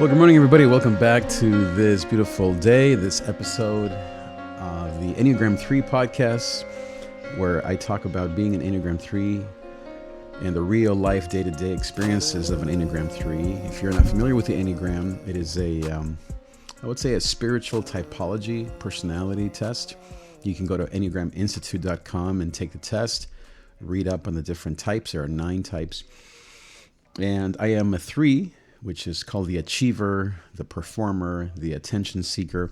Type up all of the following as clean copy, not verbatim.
Well, good morning, everybody. Welcome back to this beautiful day, this episode of the Enneagram 3 podcast, where I talk about being an Enneagram 3 and the real life day-to-day experiences of an Enneagram 3. If you're not familiar with the Enneagram, it is I would say a spiritual typology personality test. You can go to enneagraminstitute.com and take the test, read up on the different types. There are 9 types. And I am a 3, which is called the achiever, the performer, the attention seeker.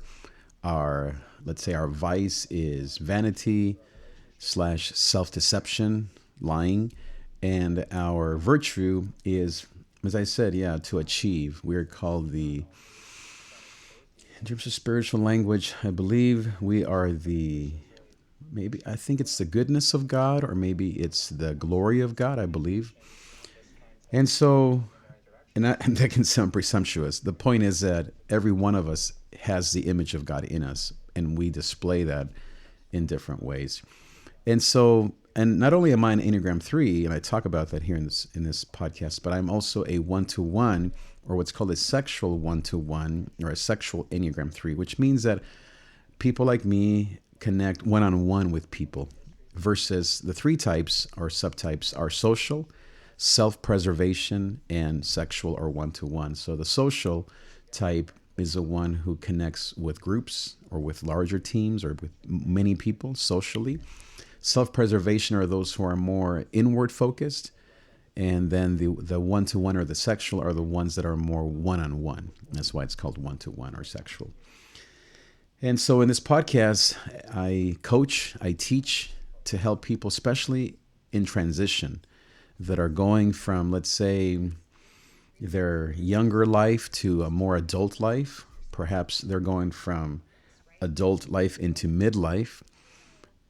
Let's say our vice is vanity / self-deception, lying. And our virtue is, as I said, to achieve. We're called in terms of spiritual language, I believe we are I think it's the goodness of God, or maybe it's the glory of God, I believe. And so, and that can sound presumptuous. The point is that every one of us has the image of God in us, and we display that in different ways. And so, and not only am I an Enneagram 3, and I talk about that here in this podcast, but I'm also a 1-to-1, or what's called a sexual 1-to-1, or a sexual Enneagram 3, which means that people like me connect one-on-one with people, versus the 3 types or subtypes are social, self-preservation, and sexual or 1-to-1. So the social type is the one who connects with groups or with larger teams or with many people socially. Self-preservation are those who are more inward focused. And then the 1-to-1 or the sexual are the ones that are more one-on-one. That's why it's called 1-to-1 or sexual. And so in this podcast, I coach, I teach to help people, especially in transition, that are going from, let's say, their younger life to a more adult life. Perhaps they're going from adult life into midlife.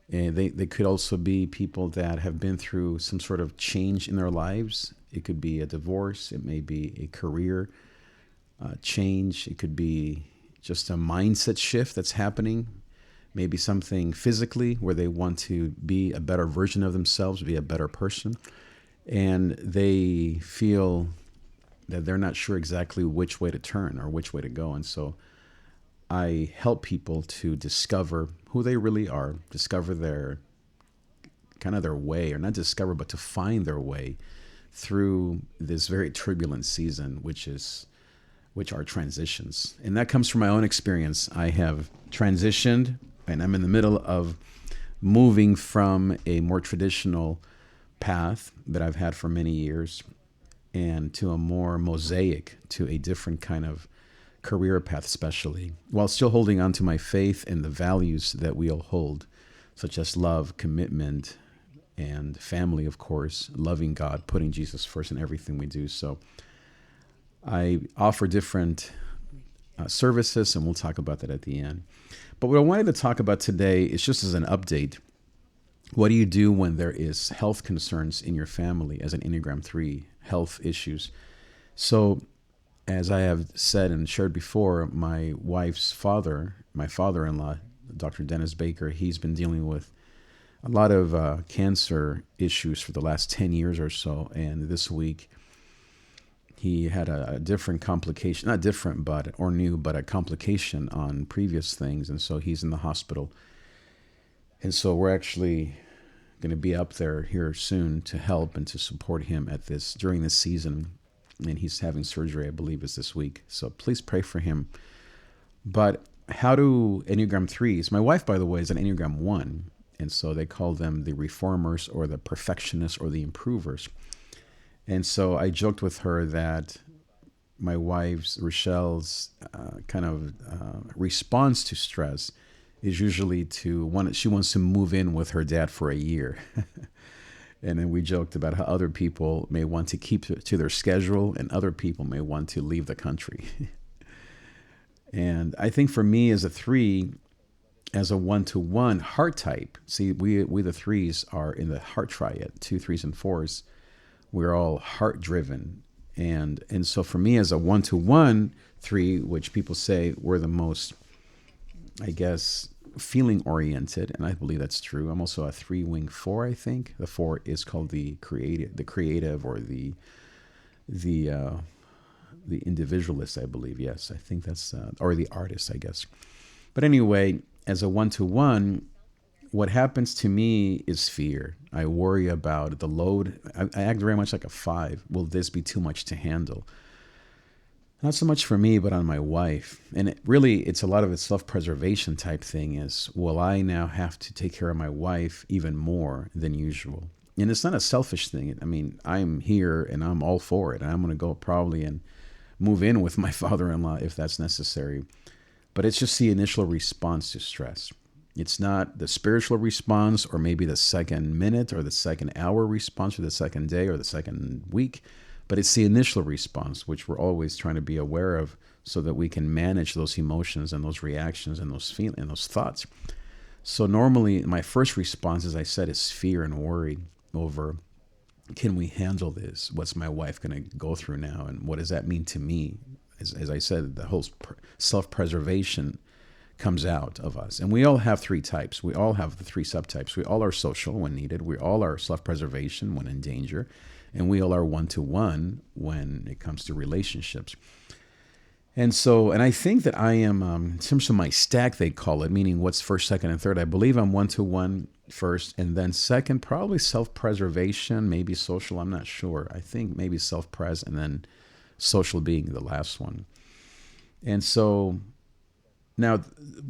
And they could also be people that have been through some sort of change in their lives. It could be a divorce. It may be a career change. It could be just a mindset shift that's happening. Maybe something physically where they want to be a better version of themselves, be a better person. And they feel that they're not sure exactly which way to turn or which way to go. And so I help people to discover who they really are, discover their way, or not discover, but to find their way through this very turbulent season, which are transitions. And that comes from my own experience. I have transitioned, and I'm in the middle of moving from a more traditional path that I've had for many years, and to a more mosaic, to a different kind of career path, especially, while still holding on to my faith and the values that we all hold, such as love, commitment, and family, of course, loving God, putting Jesus first in everything we do. So I offer different services, and we'll talk about that at the end. But what I wanted to talk about today is just as an update. What do you do when there is health concerns in your family as an Enneagram 3, health issues? So as I have said and shared before, my wife's father, my father-in-law, Dr. Dennis Baker, he's been dealing with a lot of cancer issues for the last 10 years or so. And this week, he had a different complication, not different, but a complication on previous things. And so he's in the hospital. And so we're actually going to be up there here soon to help and to support him during this season. And he's having surgery, I believe, is this week. So please pray for him. But how do Enneagram 3s? My wife, by the way, is an Enneagram 1. And so they call them the reformers or the perfectionists or the improvers. And so I joked with her that my wife's, Rochelle's, response to stress is usually she wants to move in with her dad for a year. And then we joked about how other people may want to keep to their schedule and other people may want to leave the country. And I think for me as a 3, as a 1-to-1 heart type, see, we the 3s are in the heart triad, 2, 3s, and 4s. We're all heart driven. And so for me as a 1-to-1 3, which people say we're the most, I guess, feeling oriented, and I believe that's true. I'm also a 3-wing 4, I think. The 4 is called the creative or the the individualist, I believe. Yes, I think that's, or the artist, I guess. But anyway, as a one-to-one, what happens to me is fear. I worry about the load. I act very much like a 5. Will this be too much to handle? Not so much for me, but on my wife. And it's a lot of a self-preservation type thing is, will I now have to take care of my wife even more than usual? And it's not a selfish thing. I mean, I'm here and I'm all for it. I'm going to go probably and move in with my father-in-law if that's necessary. But it's just the initial response to stress. It's not the spiritual response or maybe the second minute or the second hour response or the second day or the second week. But it's the initial response, which we're always trying to be aware of so that we can manage those emotions and those reactions and those feelings and those thoughts. So normally my first response, as I said, is fear and worry over, can we handle this? What's my wife going to go through now? And what does that mean to me? As I said, the whole self-preservation comes out of us. And we all have 3 types. We all have the 3 subtypes. We all are social when needed. We all are self-preservation when in danger. And we all are one-to-one when it comes to relationships. And I think that I am, in terms of my stack, they call it, meaning what's first, second, and third. I believe I'm one-to-one first, and then second, probably self-preservation, maybe social, I'm not sure. I think maybe self-pres, and then social being the last one. And so now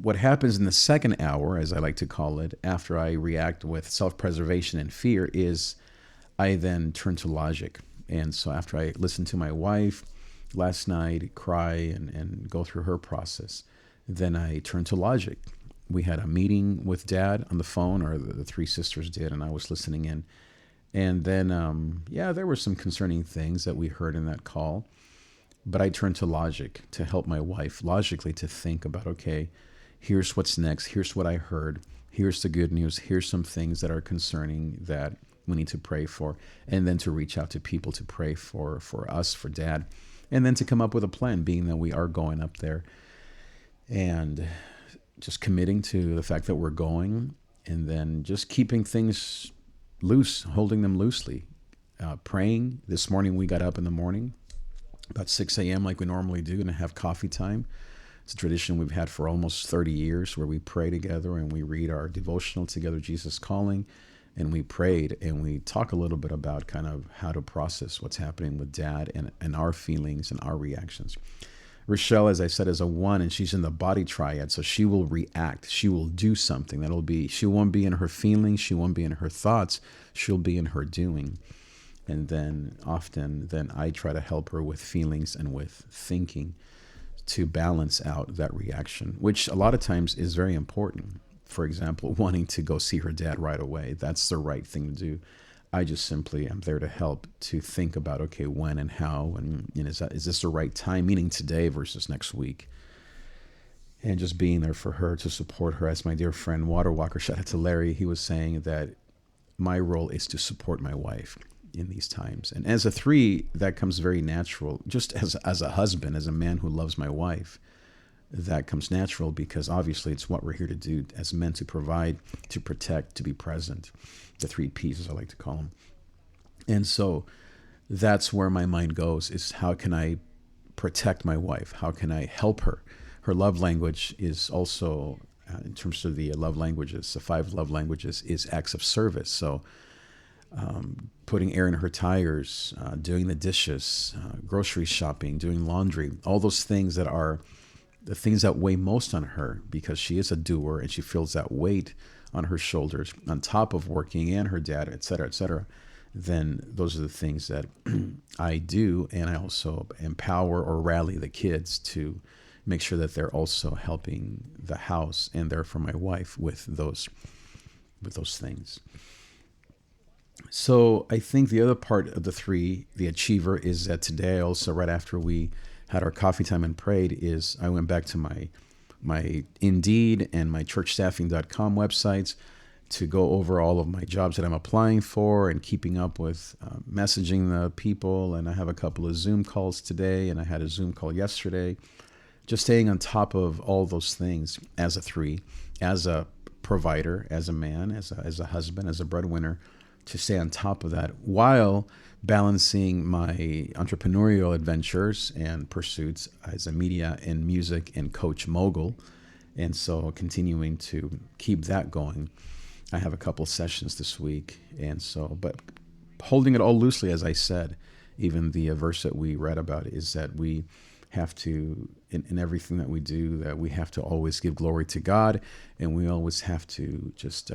what happens in the second hour, as I like to call it, after I react with self-preservation and fear is I then turn to logic. And so after I listen to my wife last night, cry and go through her process, then I turn to logic. We had a meeting with Dad on the phone, or the 3 sisters did, and I was listening in. And then, there were some concerning things that we heard in that call. But I turned to logic to help my wife logically to think about, okay, here's what's next. Here's what I heard. Here's the good news. Here's some things that are concerning that we need to pray for. And then to reach out to people to pray for us, for Dad. And then to come up with a plan, being that we are going up there. And just committing to the fact that we're going. And then just keeping things loose, holding them loosely. Praying. This morning we got up in the morning, about 6 a.m. like we normally do, and have coffee time. It's a tradition we've had for almost 30 years where we pray together and we read our devotional together, Jesus Calling, and we prayed and we talk a little bit about kind of how to process what's happening with Dad and our feelings and our reactions. Rochelle, as I said, is a 1, and she's in the body triad, so she will react. She will do something. She won't be in her feelings. She won't be in her thoughts. She'll be in her doing. And then often, I try to help her with feelings and with thinking to balance out that reaction, which a lot of times is very important. For example, wanting to go see her dad right away. That's the right thing to do. I just simply am there to help, to think about, okay, when and how, and is this the right time, meaning today versus next week. And just being there for her, to support her. As my dear friend Water Walker, shout out to Larry, he was saying that my role is to support my wife in these times. And as a 3, that comes very natural. Just as a husband, as a man who loves my wife, that comes natural, because obviously it's what we're here to do as men, to provide, to protect, to be present. The 3 P's, as I like to call them. And so that's where my mind goes, is how can I protect my wife? How can I help her? Her love language is also, in terms of the love languages, the 5 love languages, is acts of service. So putting air in her tires, doing the dishes, grocery shopping, doing laundry, all those things that are the things that weigh most on her, because she is a doer and she feels that weight on her shoulders, on top of working and her dad, et cetera, then those are the things that I do. And I also empower or rally the kids to make sure that they're also helping the house and there for my wife with those things. So I think the other part of the 3, the achiever, is that today also, right after we had our coffee time and prayed, is I went back to my Indeed and my churchstaffing.com websites to go over all of my jobs that I'm applying for and keeping up with messaging the people. And I have a couple of Zoom calls today, and I had a Zoom call yesterday. Just staying on top of all those things as a 3, as a provider, as a man, as a husband, as a breadwinner, to stay on top of that while balancing my entrepreneurial adventures and pursuits as a media and music and coach mogul. And so continuing to keep that going. I have a couple sessions this week. And so, but holding it all loosely, as I said, even the verse that we read about is that we have to, in everything that we do, that we have to always give glory to God, and we always have to just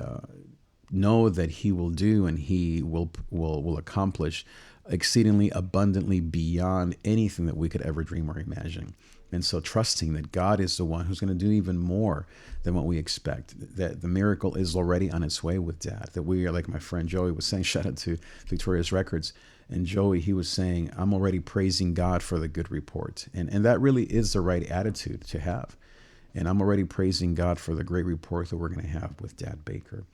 know that He will do and He will accomplish exceedingly abundantly beyond anything that we could ever dream or imagine. And so trusting that God is the one who's going to do even more than what we expect, that the miracle is already on its way with Dad, that we are, like my friend Joey was saying, shout out to Victorious Records, and Joey, he was saying, I'm already praising God for the good report. And that really is the right attitude to have. And I'm already praising God for the great report that we're going to have with Dad Baker.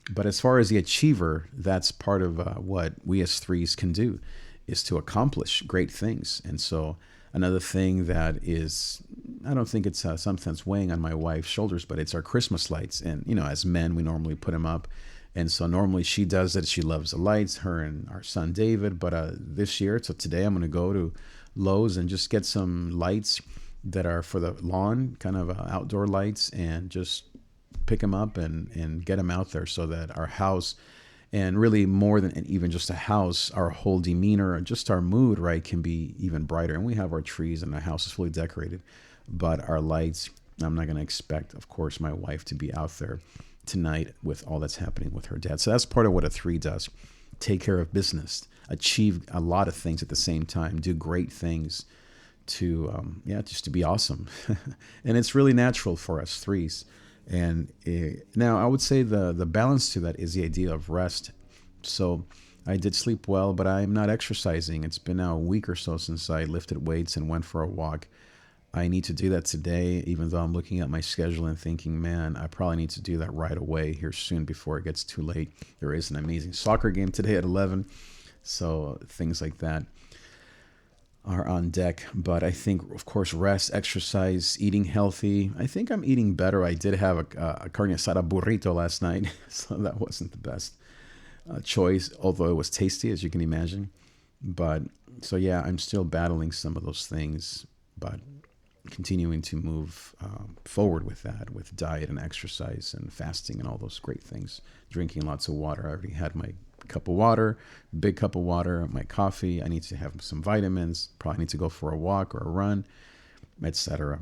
But as far as the achiever, that's part of what we as threes can do, is to accomplish great things. And so another thing that is, I don't think it's something that's weighing on my wife's shoulders, but it's our Christmas lights. And, as men, we normally put them up. And so normally she does it. She loves the lights, her and our son David. But this year, so today I'm going to go to Lowe's and just get some lights that are for the lawn, kind of outdoor lights, and just pick them up and get them out there so that our house, and really more than even just a house, our whole demeanor, just our mood, right, can be even brighter. And we have our trees and our house is fully decorated, but our lights, I'm not going to expect, of course, my wife to be out there tonight with all that's happening with her dad. So that's part of what a three does. Take care of business, achieve a lot of things at the same time, do great things to, just to be awesome. And it's really natural for us threes. And now I would say the balance to that is the idea of rest. So I did sleep well, but I'm not exercising. It's been now a week or so since I lifted weights and went for a walk. I need to do that today, even though I'm looking at my schedule and thinking, man, I probably need to do that right away here soon before it gets too late. There is an amazing soccer game today at 11. So things like that are on deck. But I think, of course, rest, exercise, eating healthy. I think I'm eating better. I did have a carne asada burrito last night, so that wasn't the best choice, although it was tasty, as you can imagine. But so, yeah, I'm still battling some of those things, but continuing to move forward with that, with diet and exercise and fasting and all those great things. Drinking lots of water. I already had my cup of water, big cup of water, my coffee. I need to have some vitamins. Probably need to go for a walk or a run, etc.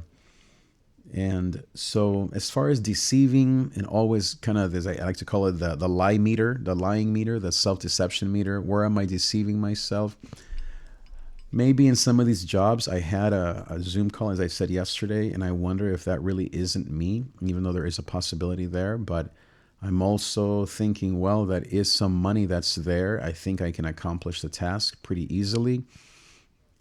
And so as far as deceiving and always kind of, as I like to call it, the lie meter, the lying meter, the self-deception meter, where am I deceiving myself? Maybe in some of these jobs, I had a Zoom call, as I said yesterday, and I wonder if that really isn't me, even though there is a possibility there. But I'm also thinking, well, that is some money that's there. I think I can accomplish the task pretty easily.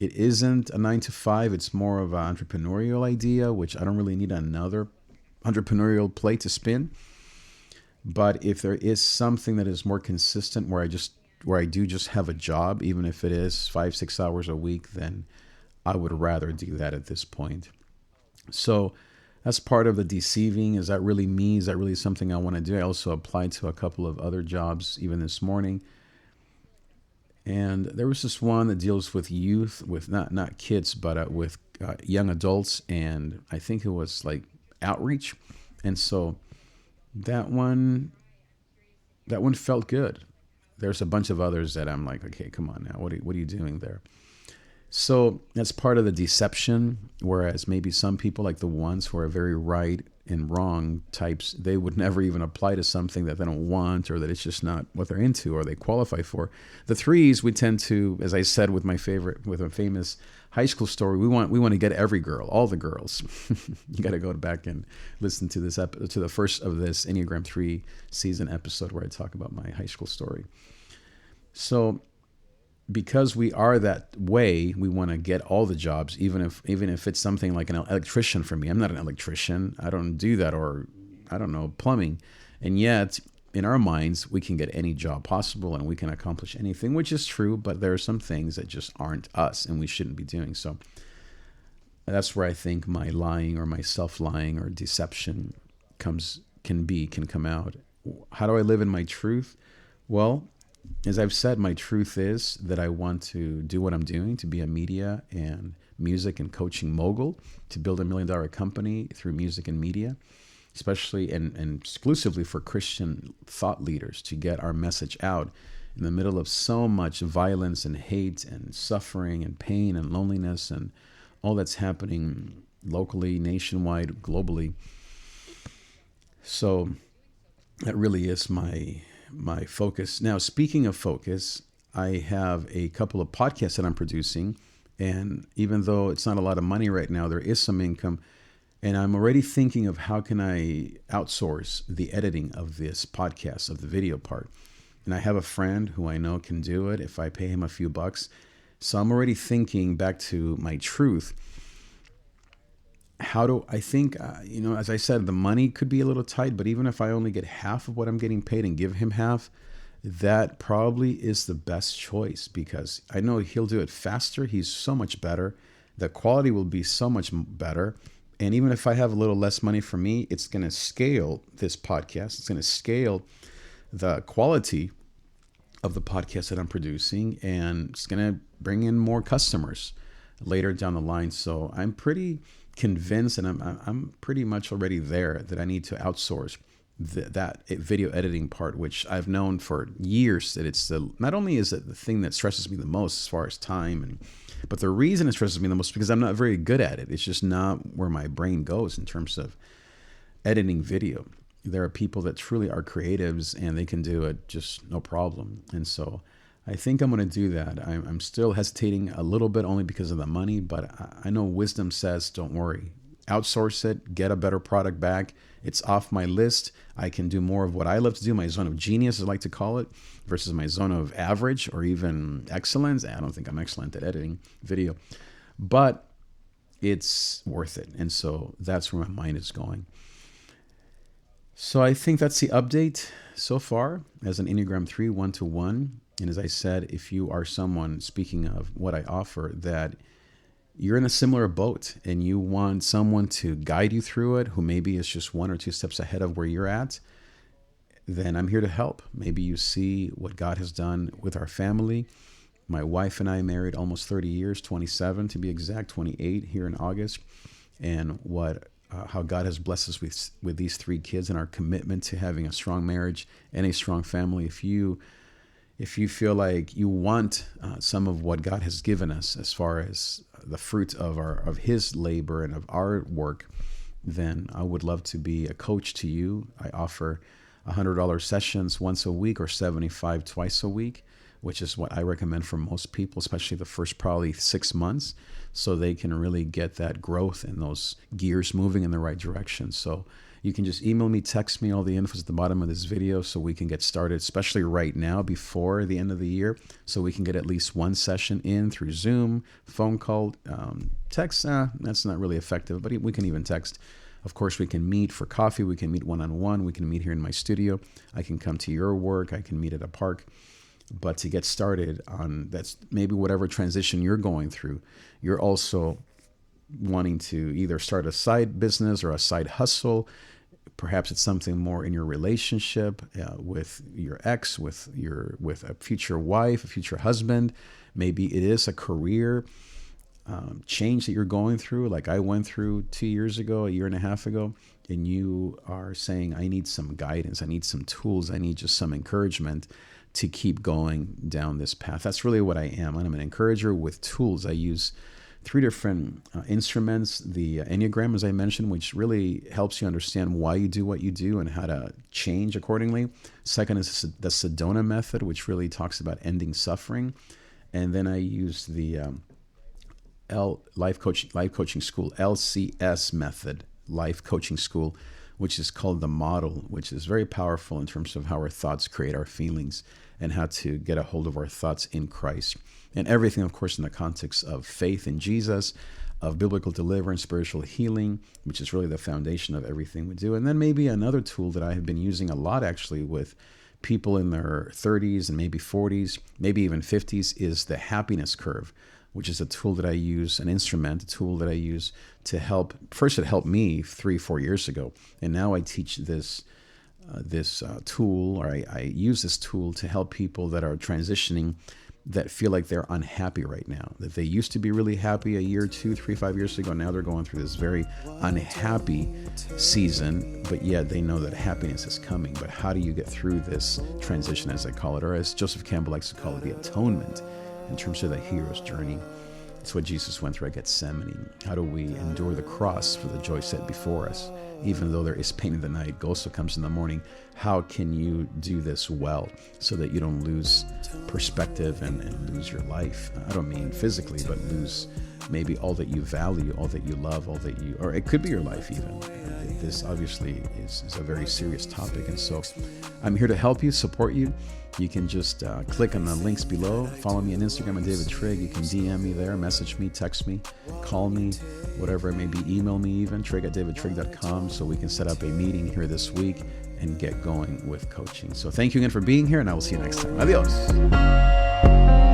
It isn't a 9 to 5. It's more of an entrepreneurial idea, which I don't really need another entrepreneurial plate to spin. But if there is something that is more consistent where I do just have a job, even if it is 5-6 hours a week, then I would rather do that at this point. So that's part of the deceiving. Is that really me? Is that really something I want to do? I also applied to a couple of other jobs even this morning. And there was this one that deals with youth, with not kids, but with young adults. And I think it was like outreach. And so that one felt good. There's a bunch of others that I'm like, okay, come on now. What are you doing there? So that's part of the deception. Whereas maybe some people, like the ones who are very right and wrong types, they would never even apply to something that they don't want, or that it's just not what they're into or they qualify for. The threes, we tend to, as I said with a famous high school story, we want to get every girl, all the girls. You got to go back and listen to to the first of this Enneagram 3 season episode where I talk about my high school story. So because we are that way, we want to get all the jobs, even if it's something like an electrician for me. I'm not an electrician. I don't do that, or I don't know, plumbing. And yet, in our minds, we can get any job possible and we can accomplish anything, which is true, but there are some things that just aren't us and we shouldn't be doing. So that's where I think my lying or my self-lying or deception can come out. How do I live in my truth? Well, as I've said, my truth is that I want to do what I'm doing, to be a media and music and coaching mogul, to build $1 million company through music and media, especially and exclusively for Christian thought leaders, to get our message out in the middle of so much violence and hate and suffering and pain and loneliness and all that's happening locally, nationwide, globally. So that really is my focus. Now, speaking of focus, I have a couple of podcasts that I'm producing, and even though it's not a lot of money right now, there is some income, and I'm already thinking of how can I outsource the editing of this podcast, of the video part. And I have a friend who I know can do it if I pay him a few bucks. So I'm already thinking back to my truth. How do I think, as I said, the money could be a little tight, but even if I only get half of what I'm getting paid and give him half, that probably is the best choice, because I know he'll do it faster. He's so much better. The quality will be so much better. And even if I have a little less money for me, it's going to scale this podcast. It's going to scale the quality of the podcast that I'm producing, and it's going to bring in more customers later down the line. So I'm pretty convinced, and I'm pretty much already there, that I need to outsource that video editing part, which I've known for years that it's not only is it the thing that stresses me the most as far as time, but the reason it stresses me the most is because I'm not very good at it. It's just not where my brain goes in terms of editing video. There are people that truly are creatives and they can do it just no problem. And so I think I'm going to do that. I'm still hesitating a little bit only because of the money, but I know wisdom says, don't worry, outsource it, get a better product back. It's off my list. I can do more of what I love to do, my zone of genius, I like to call it, versus my zone of average or even excellence. I don't think I'm excellent at editing video, but it's worth it. And so that's where my mind is going. So I think that's the update so far as an Enneagram 3 1-to-1. And as I said, if you are someone, speaking of what I offer, that you're in a similar boat and you want someone to guide you through it, who maybe is just 1 or 2 steps ahead of where you're at, then I'm here to help. Maybe you see what God has done with our family. My wife and I married almost 30 years, 27 to be exact, 28 here in August. And how God has blessed us with these 3 kids, and our commitment to having a strong marriage and a strong family. If you feel like you want some of what God has given us as far as the fruit of His labor and of our work, then I would love to be a coach to you. I offer $100 sessions once a week or $75 twice a week, which is what I recommend for most people, especially the first probably 6 months, so they can really get that growth and those gears moving in the right direction. So you can just email me, text me. All the info is at the bottom of this video so we can get started, especially right now before the end of the year, so we can get at least 1 session in through Zoom, phone call, text. That's not really effective, but we can even text. Of course, we can meet for coffee. We can meet one-on-one. We can meet here in my studio. I can come to your work. I can meet at a park. But to get started on that's maybe whatever transition you're going through, you're also wanting to either start a side business or a side hustle. Perhaps it's something more in your relationship with your ex, with a future wife, a future husband. Maybe it is a career change that you're going through, like I went through 2 years ago, a year and a half ago, and you are saying, I need some guidance, I need some tools, I need just some encouragement to keep going down this path. That's really what I am. I'm an encourager with tools. I use 3 different instruments. The Enneagram, as I mentioned, which really helps you understand why you do what you do and how to change accordingly. Second is the Sedona method, which really talks about ending suffering. And then I use the Life Coaching School, LCS method, Life Coaching School, which is called the model, which is very powerful in terms of how our thoughts create our feelings and how to get a hold of our thoughts in Christ. And everything, of course, in the context of faith in Jesus, of biblical deliverance, spiritual healing, which is really the foundation of everything we do. And then maybe another tool that I have been using a lot actually with people in their 30s and maybe 40s, maybe even 50s, is the happiness curve, which is a tool that I use, an instrument, a tool that I use to help. First, it helped me 3-4 years ago. And now I teach this this tool, or I use this tool to help people that are transitioning, that feel like they're unhappy right now, that they used to be really happy a year, 2, 3, 5 years ago. Now they're going through this very unhappy season, but yet they know that happiness is coming. But how do you get through this transition, as I call it, or as Joseph Campbell likes to call it, the atonement, in terms of the hero's journey? It's what Jesus went through at Gethsemane. How do we endure the cross for the joy set before us? Even though there is pain in the night, also comes in the morning. How can you do this well so that you don't lose perspective and lose your life? I don't mean physically, but lose maybe all that you value, all that you love, all that you, or it could be your life even. This obviously is a very serious topic. And so I'm here to help you, support you. You can just click on the links below. Follow me on Instagram at davidTrig. You can DM me there, message me, text me, call me, whatever it may be. Email me even, trig@davidtrig.com, so we can set up a meeting here this week and get going with coaching. So thank you again for being here, and I will see you next time. Adios.